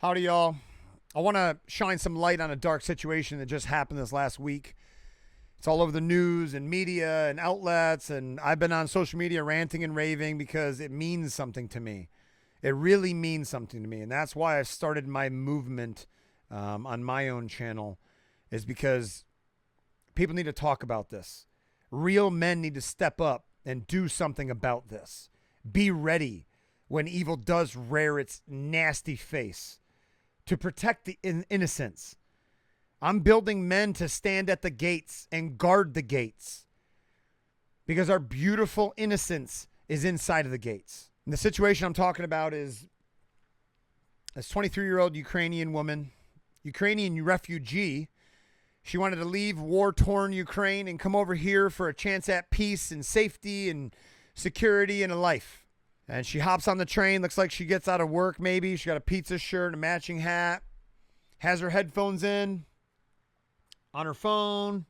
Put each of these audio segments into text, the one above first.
Howdy, y'all. I want to shine some light on a dark situation that just happened this last week. It's all over the news and media and outlets, and I've been on social media ranting and raving because it means something to me. It really means something to me, and that's why I started my movement on my own channel, is because people need to talk about this. Real men need to step up and do something about this. Be ready when evil does rear its nasty face to protect the innocents. I'm building men to stand at the gates and guard the gates because our beautiful innocence is inside of the gates. And the situation I'm talking about is this 23-year-old Ukrainian woman, Ukrainian refugee. She wanted to leave war-torn Ukraine and come over here for a chance at peace and safety and security and a life. And she hops on the train. Looks like she gets out of work maybe. She got a pizza shirt and a matching hat. Has her headphones in. On her phone.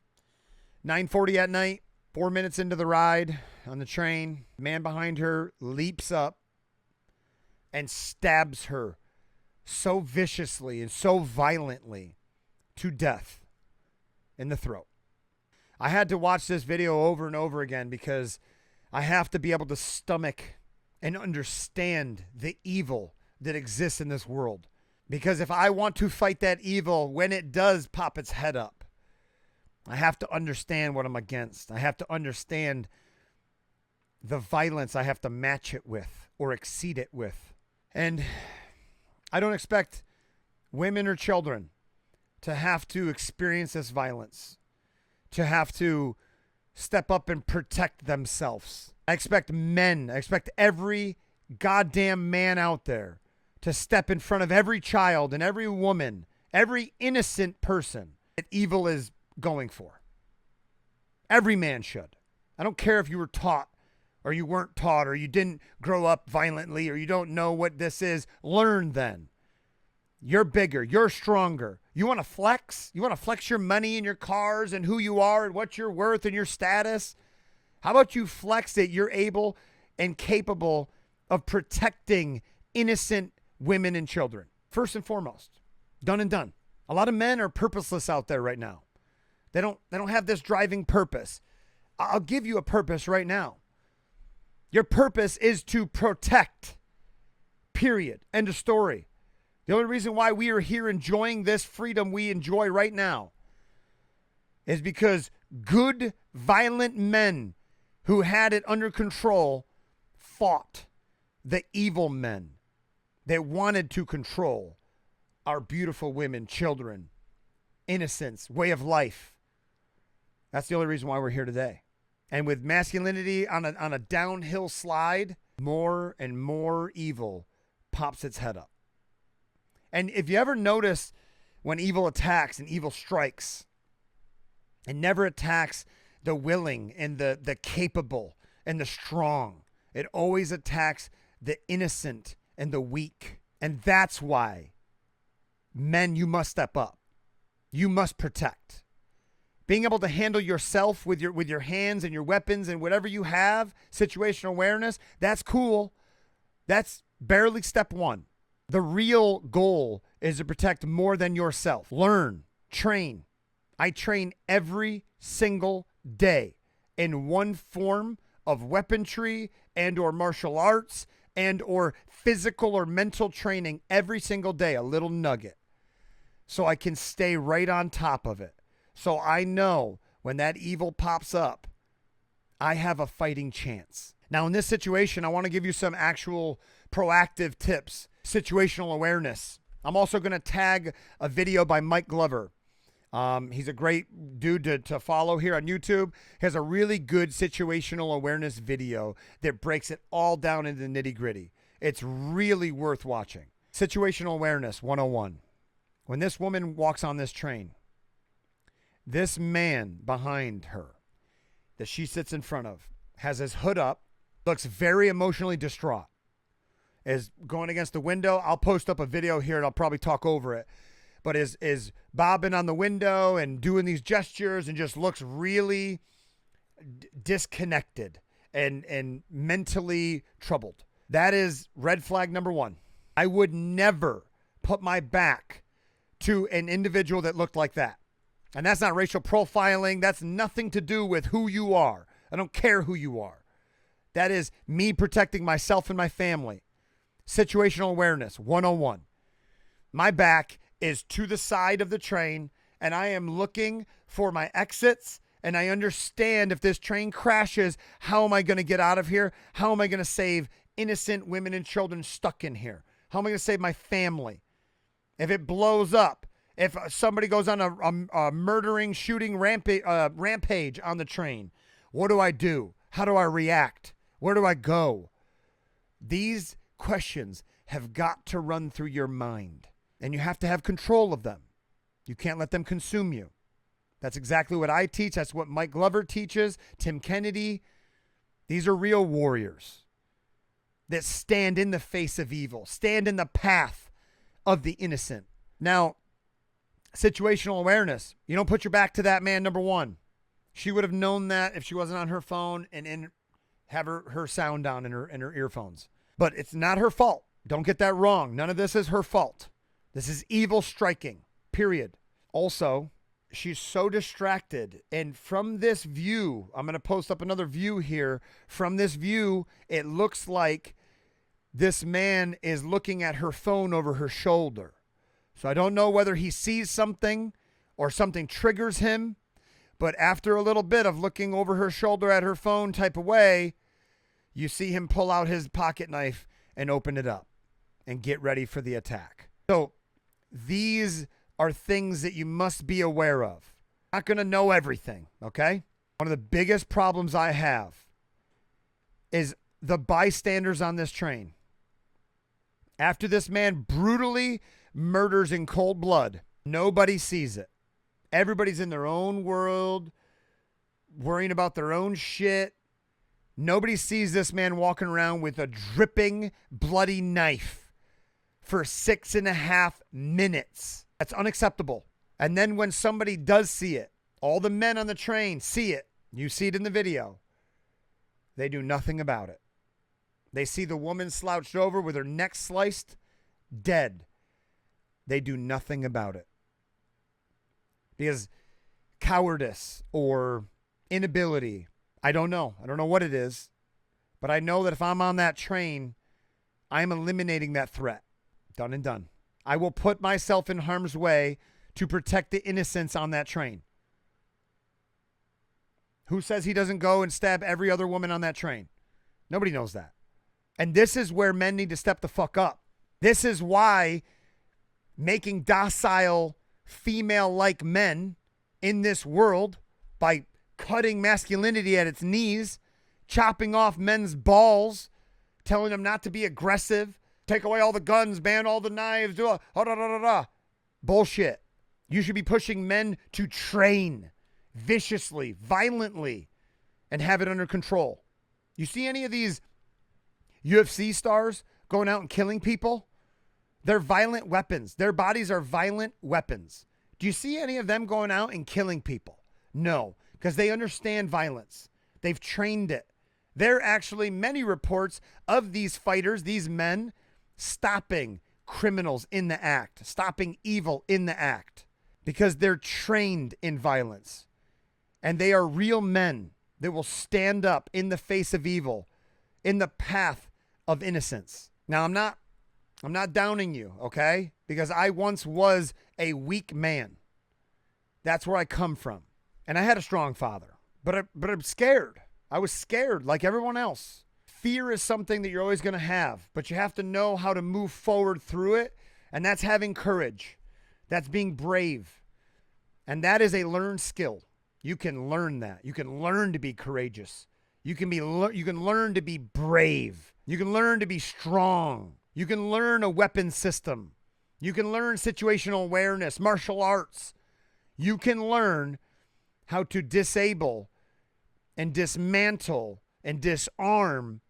9:40 at night. 4 minutes into the ride on the train. The man behind her leaps up and stabs her so viciously and so violently to death in the throat. I had to watch this video over and over again because I have to be able to stomach and understand the evil that exists in this world. Because if I want to fight that evil when it does pop its head up, I have to understand what I'm against. I have to understand the violence I have to match it with or exceed it with. And I don't expect women or children to have to experience this violence, to have to step up and protect themselves. I expect men, I expect every goddamn man out there to step in front of every child and every woman, every innocent person that evil is going for. Every man should. I don't care if you were taught or you weren't taught or you didn't grow up violently or you don't know what this is. Learn then. You're bigger. You're stronger. You want to flex? You want to flex your money and your cars and who you are and what you're worth and your status? How about you flex that you're able and capable of protecting innocent women and children? First and foremost, done and done. A lot of men are purposeless out there right now. They don't have this driving purpose. I'll give you a purpose right now. Your purpose is to protect. Period. End of story. The only reason why we are here enjoying this freedom we enjoy right now is because good, violent men who had it under control fought the evil men that wanted to control our beautiful women, children, innocence, way of life. That's the only reason why we're here today. And with masculinity on a downhill slide, more and more evil pops its head up. And if you ever notice when evil attacks and evil strikes, it never attacks the willing and the capable and the strong. It always attacks the innocent and the weak. And that's why, men, you must step up. You must protect. Being able to handle yourself with your hands and your weapons and whatever you have, situational awareness, that's cool. That's barely step one. The real goal is to protect more than yourself. Learn, train. I train every single day in one form of weaponry and or martial arts and or physical or mental training every single day, a little nugget, so I can stay right on top of it. So I know when that evil pops up, I have a fighting chance. Now in this situation, I want to give you some actual proactive tips. Situational awareness. I'm also going to tag a video by Mike Glover. He's a great dude to follow here on YouTube. He has a really good situational awareness video that breaks it all down into the nitty-gritty. It's really worth watching. Situational awareness 101. When this woman walks on this train, this man behind her that she sits in front of has his hood up, looks very emotionally distraught, is going against the window. I'll post up a video here and I'll probably talk over it. But is bobbing on the window and doing these gestures and just looks really disconnected and mentally troubled. That is red flag number one. I would never put my back to an individual that looked like that. And that's not racial profiling. That's nothing to do with who you are. I don't care who you are. That is me protecting myself and my family. Situational awareness 101. My back is to the side of the train, and I am looking for my exits, and I understand if this train crashes, how am I going to get out of here? How am I going to save innocent women and children stuck in here? How am I going to save my family? If it blows up, if somebody goes on a murdering, shooting rampage on the train, what do I do? How do I react? Where do I go? These questions have got to run through your mind, and you have to have control of them. You can't let them consume you. That's exactly what I teach. That's what Mike Glover teaches, Tim Kennedy. These are real warriors that stand in the face of evil, stand in the path of the innocent. Now, situational awareness. You don't put your back to that man, number one. She would have known that if she wasn't on her phone and have her sound down in her earphones. But it's not her fault. Don't get that wrong. None of this is her fault. This is evil striking, period. Also, she's so distracted. And from this view, I'm going to post up another view here. From this view, it looks like this man is looking at her phone over her shoulder. So I don't know whether he sees something or something triggers him. But after a little bit of looking over her shoulder at her phone type of way, you see him pull out his pocket knife and open it up and get ready for the attack. So these are things that you must be aware of. Not going to know everything, okay? One of the biggest problems I have is the bystanders on this train. After this man brutally murders in cold blood, nobody sees it. Everybody's in their own world, worrying about their own shit. Nobody sees this man walking around with a dripping, bloody knife for 6.5 minutes. That's unacceptable. And then when somebody does see it, all the men on the train see it. You see it in the video. They do nothing about it. They see the woman slouched over with her neck sliced, dead. They do nothing about it. Because cowardice or inability, I don't know. I don't know what it is. But I know that if I'm on that train, I'm eliminating that threat. Done and done. I will put myself in harm's way to protect the innocents on that train. Who says he doesn't go and stab every other woman on that train? Nobody knows that. And this is where men need to step the fuck up. This is why making docile, female-like men in this world by cutting masculinity at its knees, chopping off men's balls, telling them not to be aggressive, take away all the guns, ban all the knives, bullshit. You should be pushing men to train viciously, violently, and have it under control. You see any of these UFC stars going out and killing people? They're violent weapons. Their bodies are violent weapons. Do you see any of them going out and killing people? No, because they understand violence. They've trained it. There are actually many reports of these fighters, these men, stopping criminals in the act, stopping evil in the act, because they're trained in violence. And they are real men that will stand up in the face of evil, in the path of innocence. Now, I'm not downing you, okay? Because I once was a weak man. That's where I come from. And I had a strong father, but I'm scared. I was scared like everyone else. Fear is something that you're always going to have, but you have to know how to move forward through it. And that's having courage. That's being brave. And that is a learned skill. You can learn that. You can learn to be courageous. You can learn to be brave. You can learn to be strong. You can learn a weapon system. You can learn situational awareness, martial arts. You can learn how to disable and dismantle and disarm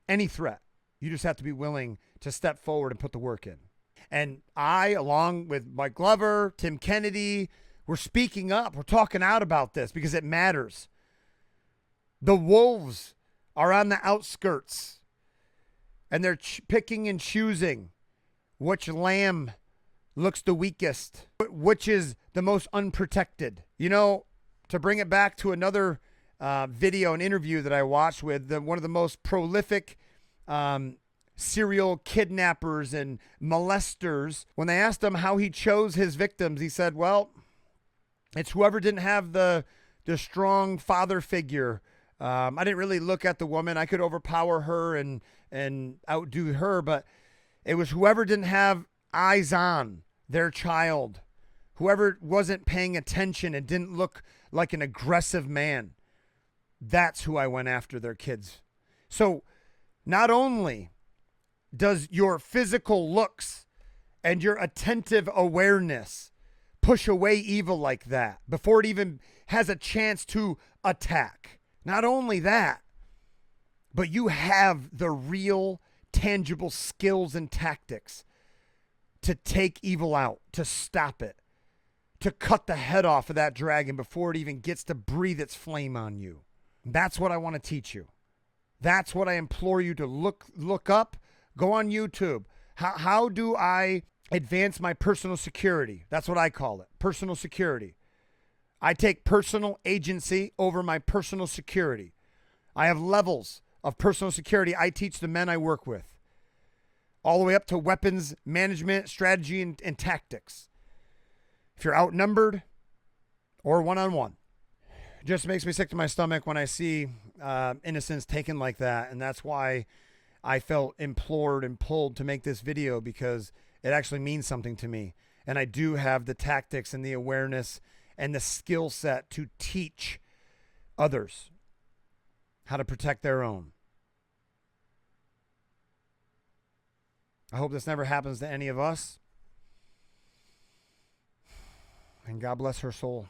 any threat. You just have to be willing to step forward and put the work in. And I, along with Mike Glover, Tim Kennedy, we're speaking up. We're talking out about this because it matters. The wolves are on the outskirts, and they're picking and choosing which lamb looks the weakest, which is the most unprotected. You know, to bring it back to another video and interview that I watched with one of the most prolific serial kidnappers and molesters, when they asked him how he chose his victims, he said, well, it's whoever didn't have the strong father figure. I didn't really look at the woman. I could overpower her and outdo her, but it was whoever didn't have eyes on their child, whoever wasn't paying attention and didn't look like an aggressive man. That's who I went after, their kids. So not only does your physical looks and your attentive awareness push away evil like that before it even has a chance to attack. Not only that, but you have the real tangible skills and tactics to take evil out, to stop it, to cut the head off of that dragon before it even gets to breathe its flame on you. That's what I want to teach you. That's what I implore you to look up. Go on YouTube. How do I advance my personal security? That's what I call it, personal security. I take personal agency over my personal security. I have levels of personal security I teach the men I work with, all the way up to weapons management, strategy, and tactics. If you're outnumbered or one-on-one, it just makes me sick to my stomach when I see innocents taken like that. And that's why I felt implored and pulled to make this video, because it actually means something to me. And I do have the tactics and the awareness and the skill set to teach others how to protect their own. I hope this never happens to any of us. And God bless her soul.